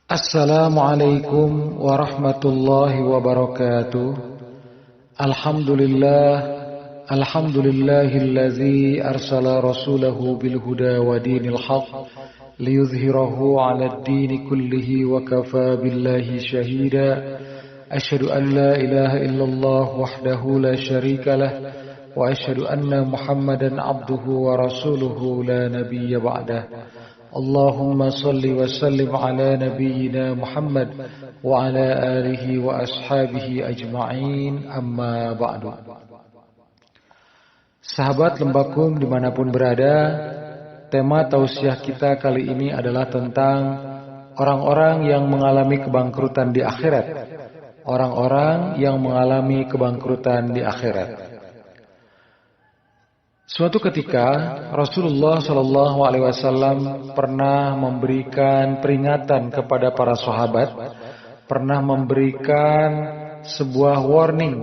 Assalamualaikum warahmatullahi wabarakatuh. Alhamdulillahillazi arsala rasulahu bil huda wa dinil haq liyuzhirahu 'alad dini kullihi wa kafa billahi shahida. Asyhadu an la ilaha illallah wahdahu la syarika lah wa asyhadu anna Muhammadan 'abduhu wa rasuluhu la nabiyya ba'dah. Allahumma salli wa sallim ala nabiyyina Muhammad wa ala alihi wa ashabihi ajma'in, amma ba'du. Sahabat Lembakum dimanapun berada, tema tausiah kita kali ini adalah tentang orang-orang yang mengalami kebangkrutan di akhirat. Orang-orang yang mengalami kebangkrutan di akhirat. Suatu ketika Rasulullah SAW pernah memberikan peringatan kepada para sahabat, pernah memberikan sebuah warning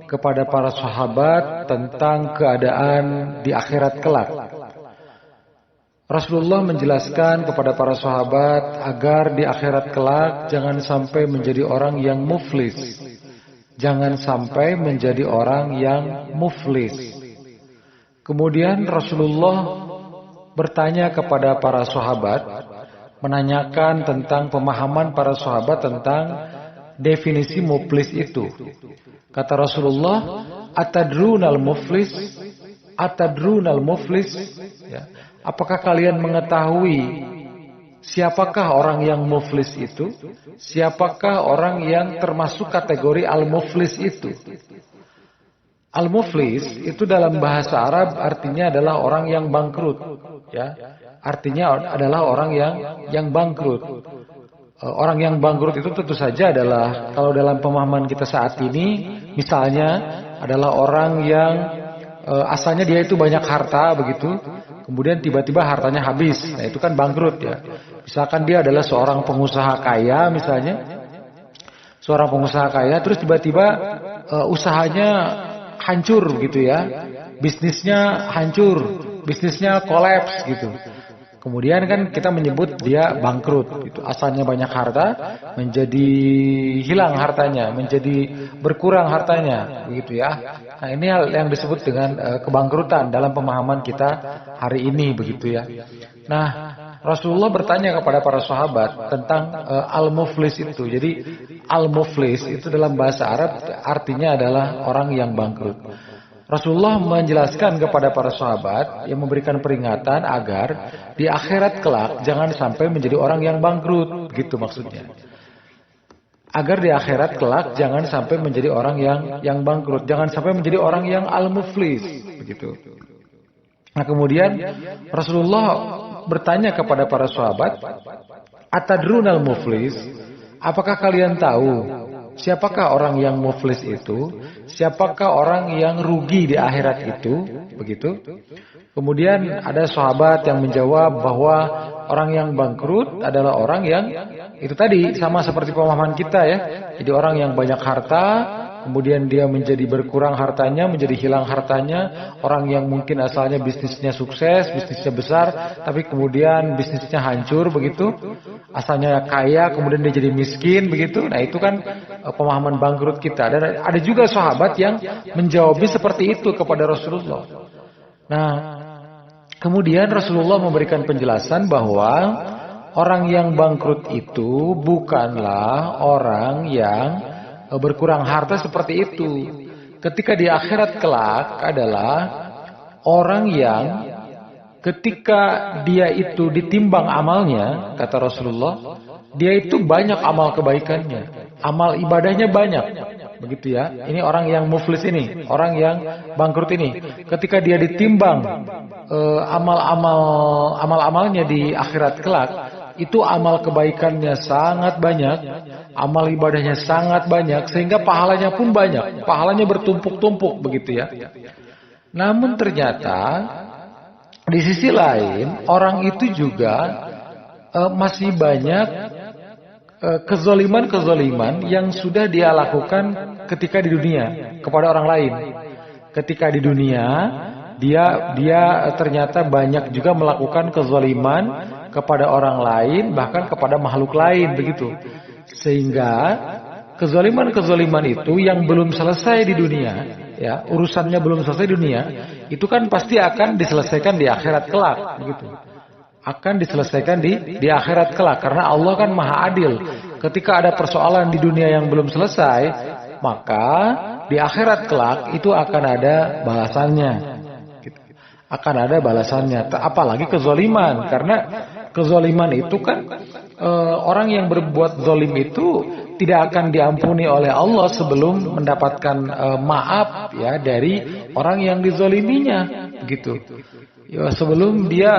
kepada para sahabat tentang keadaan di akhirat kelak. Rasulullah menjelaskan kepada para sahabat agar di akhirat kelak jangan sampai menjadi orang yang muflis. Jangan sampai menjadi orang yang muflis. Kemudian Rasulullah bertanya kepada para sahabat, menanyakan tentang pemahaman para sahabat tentang definisi muflis itu. Kata Rasulullah, Atadrunal muflis? Atadrunal muflis? Ya. Apakah kalian mengetahui siapakah orang yang muflis itu? Siapakah orang yang termasuk kategori al-muflis itu? Al-muflis itu dalam bahasa Arab artinya adalah orang yang bangkrut, ya. Artinya adalah orang yang bangkrut. Orang yang bangkrut itu tentu saja adalah, kalau dalam pemahaman kita saat ini, misalnya adalah orang yang asalnya dia itu banyak harta begitu, kemudian tiba-tiba hartanya habis. Nah, itu kan bangkrut, ya. Misalkan dia adalah seorang pengusaha kaya misalnya. Seorang pengusaha kaya terus tiba-tiba usahanya hancur gitu ya, bisnisnya hancur, bisnisnya kolaps gitu. Kemudian kan kita menyebut dia bangkrut gitu. Asalnya banyak harta menjadi hilang hartanya, menjadi berkurang hartanya begitu ya. Nah, ini hal yang disebut dengan kebangkrutan dalam pemahaman kita hari ini begitu ya. Nah, Rasulullah bertanya kepada para sahabat tentang al-muflis itu. Jadi al-muflis itu dalam bahasa Arab artinya adalah orang yang bangkrut. Rasulullah menjelaskan kepada para sahabat yang memberikan peringatan agar di akhirat kelak jangan sampai menjadi orang yang bangkrut, gitu maksudnya. Agar di akhirat kelak jangan sampai menjadi orang yang bangkrut, jangan sampai menjadi orang yang al-muflis, begitu. Nah, kemudian Rasulullah bertanya kepada para sahabat, Atadrunal muflis? Apakah kalian tahu siapakah orang yang muflis itu? Siapakah orang yang rugi di akhirat itu? Begitu. Kemudian ada sahabat yang menjawab bahwa orang yang bangkrut adalah orang yang itu tadi sama seperti pemahaman kita ya. Jadi orang yang banyak harta, kemudian dia menjadi berkurang hartanya, menjadi hilang hartanya. Orang yang mungkin asalnya bisnisnya sukses, bisnisnya besar, tapi kemudian bisnisnya hancur begitu. Asalnya kaya, kemudian dia jadi miskin begitu. Nah, itu kan pemahaman bangkrut kita. Dan ada juga sahabat yang menjawabnya seperti itu kepada Rasulullah. Nah, kemudian Rasulullah memberikan penjelasan bahwa orang yang bangkrut itu bukanlah orang yang berkurang harta seperti itu. Ketika di akhirat kelak adalah orang yang ketika dia itu ditimbang amalnya, kata Rasulullah, dia itu banyak amal kebaikannya, amal ibadahnya banyak, begitu ya. Ini orang yang muflis ini, orang yang bangkrut ini. Ketika dia ditimbang amal-amalnya di akhirat kelak, itu amal kebaikannya sangat banyak, amal ibadahnya sangat banyak, sehingga pahalanya pun banyak, pahalanya bertumpuk-tumpuk begitu ya. Namun ternyata di sisi lain orang itu juga masih banyak kezoliman yang sudah dia lakukan ketika di dunia kepada orang lain. Ketika di dunia dia ternyata banyak juga melakukan kezaliman kepada orang lain, bahkan kepada makhluk lain begitu. Sehingga kezaliman-kezaliman itu yang belum selesai di dunia, ya, urusannya belum selesai di dunia, itu kan pasti akan diselesaikan di akhirat kelak begitu. Akan diselesaikan di akhirat kelak, karena Allah kan Maha Adil. Ketika ada persoalan di dunia yang belum selesai, maka di akhirat kelak itu akan ada balasannya. Akan ada balasannya. Apalagi kezaliman, karena kezaliman itu kan orang yang berbuat zalim itu tidak akan diampuni oleh Allah sebelum mendapatkan maaf ya dari orang yang dizaliminya gitu. Ya, sebelum dia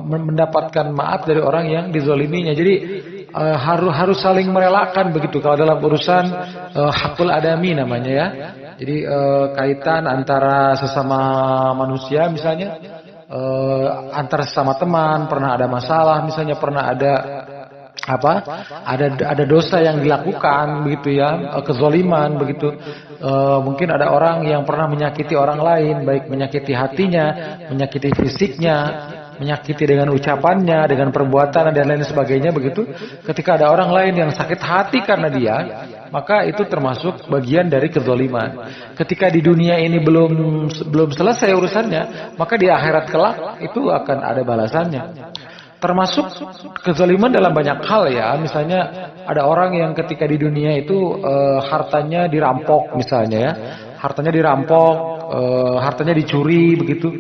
mendapatkan maaf dari orang yang dizaliminya. Jadi harus saling merelakan begitu kalau dalam urusan hakul adami namanya ya. Jadi kaitan antara sesama manusia misalnya, antara sesama teman pernah ada masalah, misalnya pernah ada dosa yang dilakukan begitu ya, kezaliman begitu. Mungkin ada orang yang pernah menyakiti orang lain, baik menyakiti hatinya, menyakiti fisiknya, menyakiti dengan ucapannya, dengan perbuatan dan lain sebagainya begitu. Ketika ada orang lain yang sakit hati karena dia, maka itu termasuk bagian dari kezaliman. Ketika di dunia ini belum selesai urusannya, maka di akhirat kelak itu akan ada balasannya. Termasuk kezaliman dalam banyak hal ya. Misalnya ada orang yang ketika di dunia itu hartanya dirampok misalnya ya. Hartanya dirampok, hartanya dicuri begitu.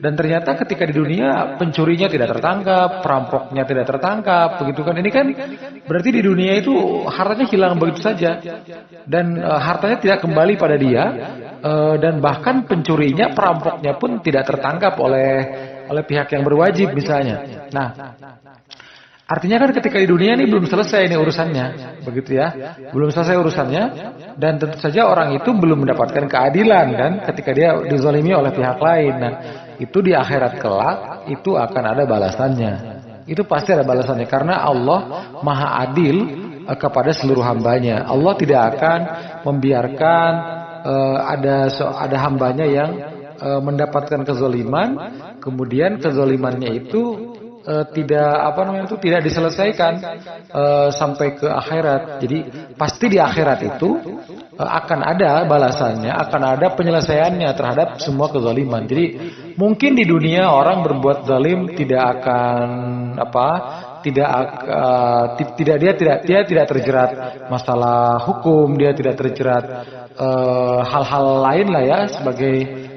Dan ternyata ketika di dunia pencurinya tidak tertangkap, perampoknya tidak tertangkap, begitu kan. Ini kan berarti di dunia itu hartanya hilang begitu saja. Dan hartanya tidak kembali pada dia, dan bahkan pencurinya, perampoknya pun tidak tertangkap oleh pihak yang berwajib misalnya. Nah, artinya kan ketika di dunia ini belum selesai ini urusannya, begitu ya. Belum selesai urusannya, dan tentu saja orang itu belum mendapatkan keadilan kan ketika dia dizalimi oleh pihak lain. Nah, itu di akhirat kelak itu akan ada balasannya. Itu pasti ada balasannya karena Allah Maha Adil kepada seluruh hambanya. Allah tidak akan membiarkan ada hambanya yang mendapatkan kezaliman, kemudian kezalimannya itu tidak diselesaikan sampai ke akhirat. Jadi pasti di akhirat itu akan ada balasannya, akan ada penyelesaiannya terhadap semua kezaliman. Jadi mungkin di dunia orang berbuat zalim tidak tidak terjerat masalah hukum, dia tidak terjerat hal-hal lain lah ya sebagai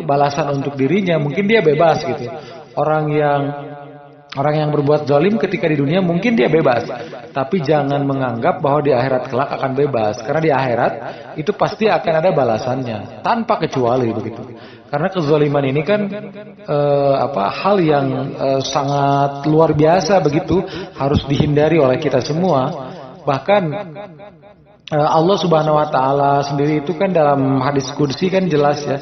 balasan untuk dirinya. Mungkin dia bebas gitu. Orang yang berbuat zalim ketika di dunia mungkin dia bebas, tapi jangan menganggap bahwa di akhirat kelak akan bebas, karena di akhirat itu pasti akan ada balasannya tanpa kecuali begitu. Karena kezaliman ini kan hal yang sangat luar biasa begitu, harus dihindari oleh kita semua. Bahkan Allah Subhanahu wa taala sendiri itu kan dalam hadis qudsi kan jelas ya.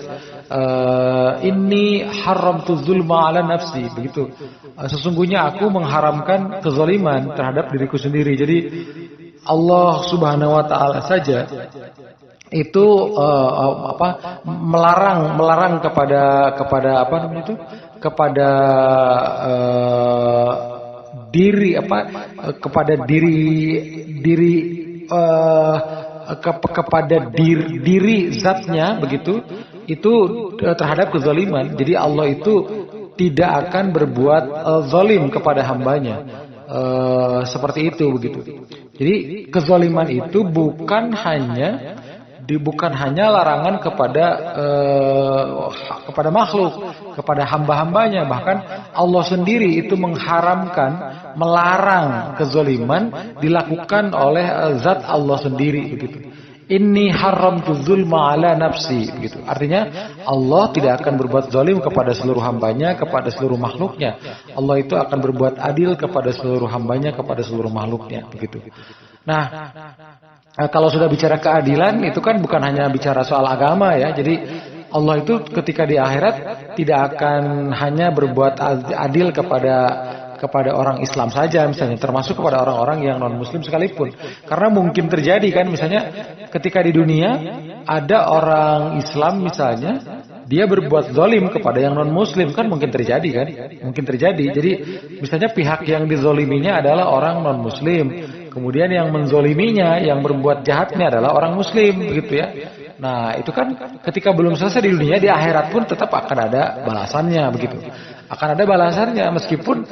Inni haramtu zulma ala nafsi, begitu. Sesungguhnya aku mengharamkan kezaliman terhadap diriku sendiri. Jadi Allah Subhanahu wa taala saja itu melarang kepada diri zatnya begitu, itu terhadap kezaliman. Jadi Allah itu tidak akan berbuat zalim kepada hambanya, seperti itu begitu. Jadi kezaliman itu bukan hanya larangan kepada makhluk, kepada hamba-hambanya. Bahkan Allah sendiri itu melarang kezaliman dilakukan oleh zat Allah sendiri begitu. Inni haramtu zulma ala nafsi begitu. Artinya Allah tidak akan berbuat zalim kepada seluruh hambanya, kepada seluruh makhluknya. Allah itu akan berbuat adil kepada seluruh hambanya, kepada seluruh makhluknya begitu. Nah, kalau sudah bicara keadilan itu kan bukan hanya bicara soal agama ya. Jadi Allah itu ketika di akhirat tidak akan hanya berbuat adil kepada orang Islam saja misalnya, termasuk kepada orang-orang yang non muslim sekalipun. Karena mungkin terjadi kan misalnya ketika di dunia ada orang Islam misalnya, dia berbuat zalim kepada yang non muslim, kan mungkin terjadi kan? Mungkin terjadi. Jadi misalnya pihak yang dizoliminya adalah orang non muslim, kemudian yang menzoliminya, yang berbuat jahatnya adalah orang muslim, begitu ya. Nah, itu kan ketika belum selesai di dunia, di akhirat pun tetap akan ada balasannya, begitu. Akan ada balasannya meskipun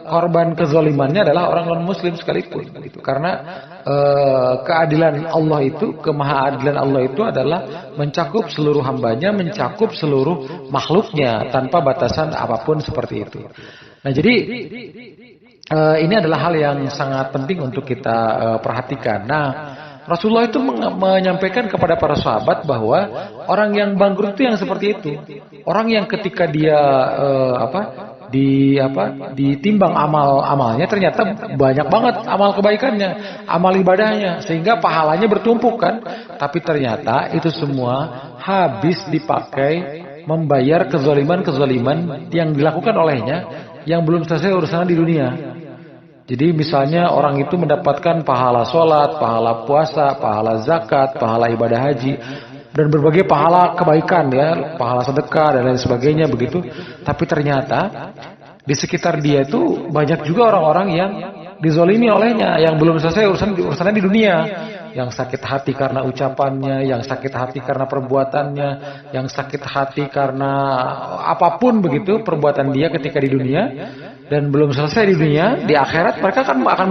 korban kezolimannya adalah orang non-muslim sekalipun, begitu. Karena keadilan Allah itu, kemahaadilan Allah itu adalah mencakup seluruh hambanya, mencakup seluruh makhluknya tanpa batasan apapun seperti itu. Nah, jadi ini adalah hal yang sangat penting untuk kita perhatikan. Nah, Rasulullah itu menyampaikan kepada para sahabat bahwa orang yang bangkrut itu yang seperti itu. Orang yang ketika dia ditimbang amalnya ternyata banyak banget amal kebaikannya, amal ibadahnya, sehingga pahalanya bertumpuk kan. Tapi ternyata itu semua habis dipakai membayar kezaliman-kezaliman yang dilakukan olehnya yang belum selesai urusannya di dunia. Jadi misalnya orang itu mendapatkan pahala sholat, pahala puasa, pahala zakat, pahala ibadah haji, dan berbagai pahala kebaikan ya, pahala sedekah dan lain sebagainya begitu. Tapi ternyata di sekitar dia itu banyak juga orang-orang yang dizolimi olehnya, yang belum selesai urusannya di dunia, yang sakit hati karena ucapannya, yang sakit hati karena perbuatannya, yang sakit hati karena apapun begitu perbuatan dia ketika di dunia, dan belum selesai di dunia, di akhirat mereka akan